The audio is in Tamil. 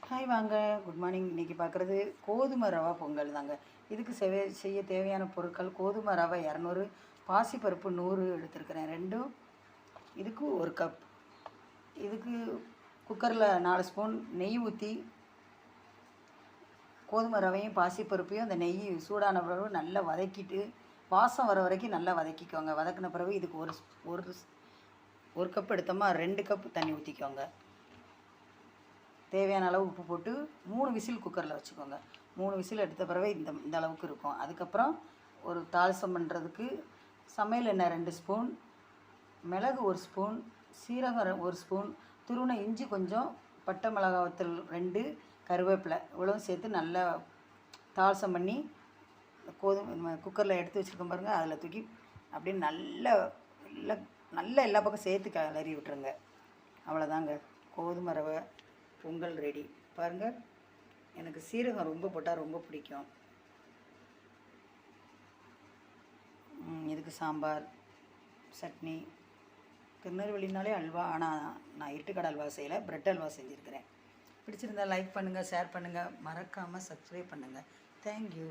ஹாய் வாங்க, குட் மார்னிங். இன்றைக்கி பார்க்குறது கோதுமை ரவா பொங்கல் தாங்க. இதுக்கு செய்ய தேவையான பொருட்கள்: கோதுமை ரவை 200, பாசிப்பருப்பு 100 எடுத்துருக்கிறேன், ரெண்டும். இதுக்கு 1 கப். இதுக்கு குக்கரில் 4 ஸ்பூன் நெய் ஊற்றி கோதுமை ரவையும் பாசிப்பருப்பையும் அந்த நெய் சூடான பிறகு நல்லா வதக்கிட்டு வாசம் வர வரைக்கும் நல்லா வதக்கிக்கோங்க. வதக்கின பிறகு இதுக்கு ஒரு கப் எடுத்தோமா 2 கப் தண்ணி ஊற்றிக்கோங்க. தேவையான அளவு உப்பு போட்டு 3 விசில் குக்கரில் வச்சுக்கோங்க. 3 விசில் எடுத்த பிறகு இந்த அளவுக்கு இருக்கும். அதுக்கப்புறம் ஒரு தாளிசம் பண்ணுறதுக்கு சமையல் எண்ணெய் 2 ஸ்பூன், மிளகு 1 ஸ்பூன், சீரகம் 1 ஸ்பூன், துருவின இஞ்சி கொஞ்சம், பட்டை மிளகாய் வத்தல் 2, கருவேப்பிலை இவ்வளவும் சேர்த்து நல்லா தாளிசம் பண்ணி குக்கரில் எடுத்து வச்சுருக்கோம் பாருங்கள், அதில் தூக்கி அப்படியே நல்லா எல்லா பக்கம் சேர்த்து கிளறி விட்டுருங்க. அவ்வளோதாங்க, கோதுமை ரவை பொங்கல் ரெடி. பாருங்கள், எனக்கு சீரகம் ரொம்ப போட்டால் ரொம்ப பிடிக்கும். இதுக்கு சாம்பார், சட்னி. திருநெல்வேலினாலே அல்வா, ஆனால் நான் இருட்டுக்கடை அல்வா செய்யலை, ப்ரெட் அல்வா செஞ்சுருக்கிறேன். பிடிச்சிருந்தால் லைக் பண்ணுங்கள், ஷேர் பண்ணுங்கள், மறக்காமல் சப்ஸ்கிரைப் பண்ணுங்கள். தேங்க்யூ.